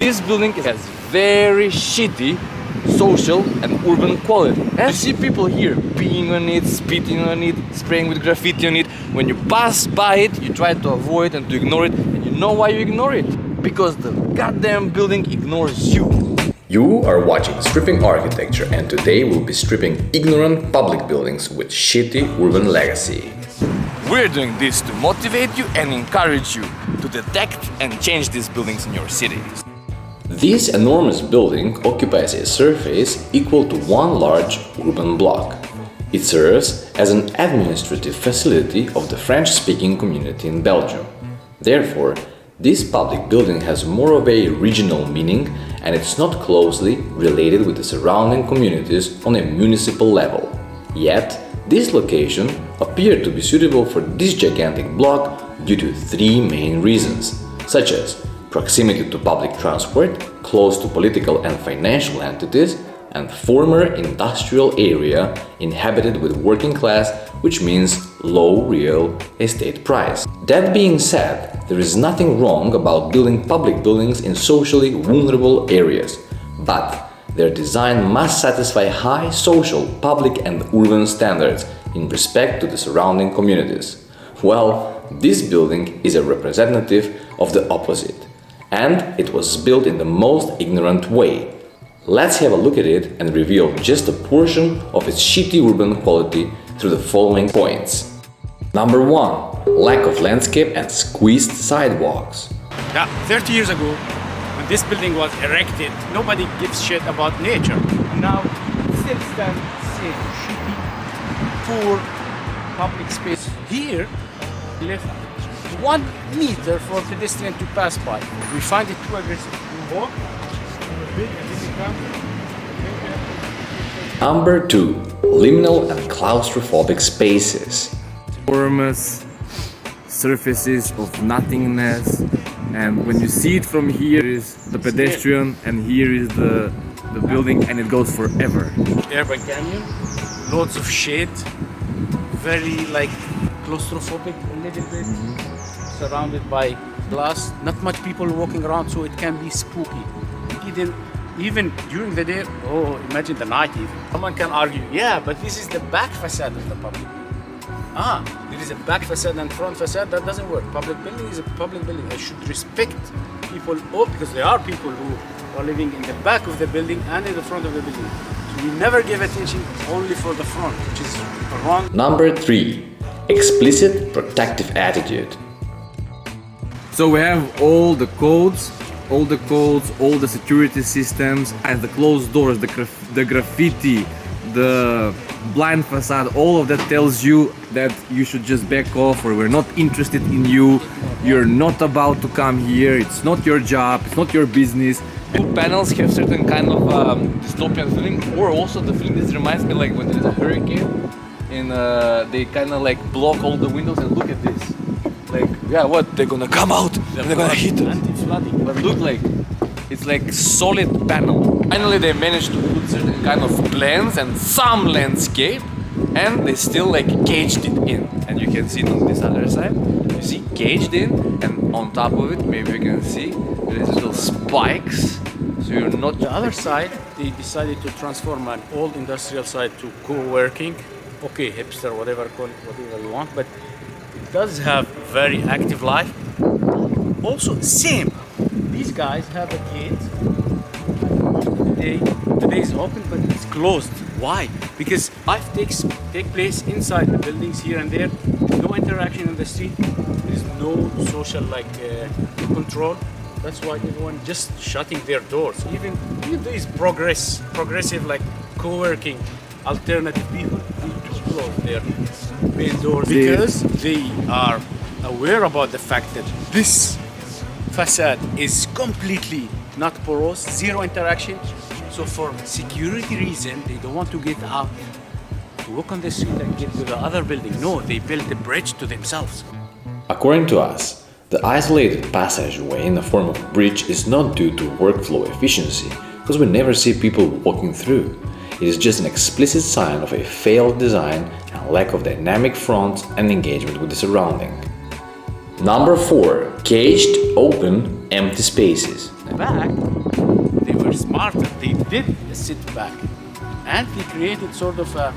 this building has very shitty social and urban quality. And you see people here peeing on it, spitting on it, spraying with graffiti on it. When you pass by it, you try to avoid and to ignore it. And you know why you ignore it? Because the goddamn building ignores you. You are watching Stripping Architecture, and today we'll be stripping ignorant public buildings with shitty urban legacy. We're doing this to motivate you and encourage you to detect and change these buildings in your city. This enormous building occupies a surface equal to one large urban block. It serves as an administrative facility of the French-speaking community in Belgium. Therefore, this public building has more of a regional meaning, and it's not closely related with the surrounding communities on a municipal level. Yet, this location appeared to be suitable for this gigantic block due to three main reasons, such as proximity to public transport, close to political and financial entities, and former industrial area inhabited with working class, which means low real estate price. That being said, there is nothing wrong about building public buildings in socially vulnerable areas, but their design must satisfy high social, public and urban standards in respect to the surrounding communities. Well, this building is a representative of the opposite, and it was built in the most ignorant way. Let's have a look at it and reveal just a portion of its shitty urban quality through the following points. Number 1. Lack of landscape and squeezed sidewalks. Yeah, 30 years ago, when this building was erected, nobody gives shit about nature. And now, still stands same shitty, poor public space. Here, left 1 meter for pedestrian to pass by. We find it too aggressive. We walk, big, and then we come. Number 2. Liminal and claustrophobic spaces. Enormous surfaces of nothingness, and when you see it from here is the pedestrian and here is the building, and it goes forever. Urban canyon, loads of shade, very like claustrophobic a little bit, surrounded by glass, not much people walking around, so it can be spooky. Even during the day, oh, imagine the night even. Someone can argue, yeah, but this is the back facade of the public building. There is a back facade and front facade, that doesn't work. Public building is a public building. I should respect people, because there are people who are living in the back of the building and in the front of the building. So we never give attention only for the front, which is wrong. Number 3. Explicit protective attitude. So we have all the codes, all the security systems, and the closed doors, the graffiti, the blind facade, all of that tells you that you should just back off, or we're not interested in you, you're not about to come here, it's not your job, it's not your business. Two panels have certain kind of dystopian feeling, or also the feeling this reminds me like when there's a hurricane and they kind of like block all the windows, and look at this. Like, yeah, what? They're gonna come out and they're gonna hit us. Anti-flooding. But look, like, it's like solid panel. Finally, they managed to put certain kind of plans and some landscape, and they still like caged it in. And you can see it on this other side. You see caged in, and on top of it, maybe you can see there's little spikes. So you're not. The other side, they decided to transform an old industrial site to co-working. Okay, hipster, whatever, call it whatever you want, but it does have very active life. Also, same. These guys have a gate. Today is open, but it's closed. Why? Because life take place inside the buildings here and there. No interaction in the street. There's no social control. That's why everyone just shutting their doors. Even these progressive like co-working alternative people, they just close their main doors because they are aware about the fact that this facade is completely not porous, zero interaction. So for security reason, they don't want to get out to walk on the street and get to the other building. No, they built a bridge to themselves. According to us, the isolated passageway in the form of bridge is not due to workflow efficiency, because we never see people walking through. It is just an explicit sign of a failed design and lack of dynamic fronts and engagement with the surrounding. Number 4. Caged, open, empty spaces. The back smarter. They did sit back, and they created sort of a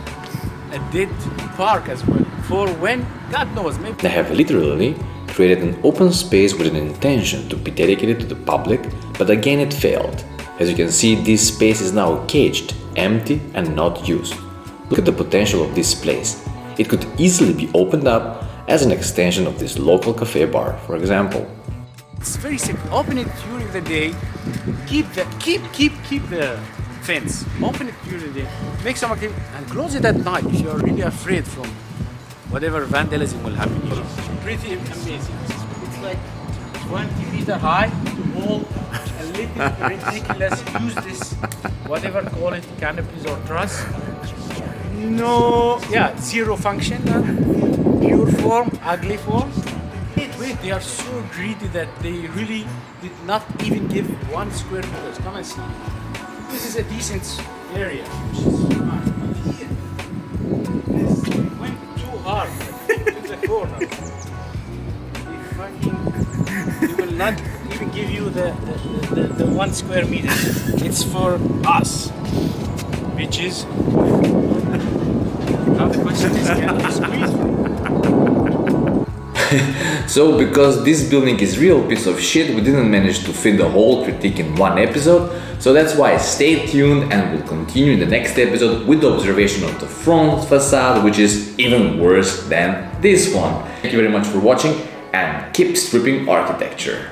dead park as well. For when, God knows, maybe They have literally created an open space with an intention to be dedicated to the public, but again it failed. As you can see, this space is now caged, empty and not used. Look at the potential of this place. It could easily be opened up as an extension of this local cafe bar, for example. it's very simple. Open it during the day. Keep the fence. Open it during the day. Make some activity and close it at night if you are really afraid from whatever vandalism will happen here. Pretty amazing. It's like 20 meter high to hold a little ridiculous. Use this, whatever call it, canopies or truss. No, yeah, zero function, pure form, ugly form. Wait, they are so greedy that they really did not even give 1 square meters. Come and see. This is a decent area. Which is fine. But here, this went too hard to the corner. They will not even give you the 1 square meter. It's for us, bitches. Now the question is, can you squeeze me? So, because this building is real piece of shit, we didn't manage to fit the whole critique in one episode, so that's why stay tuned and we'll continue in the next episode with the observation of the front facade, which is even worse than this one. Thank you very much for watching and keep stripping architecture.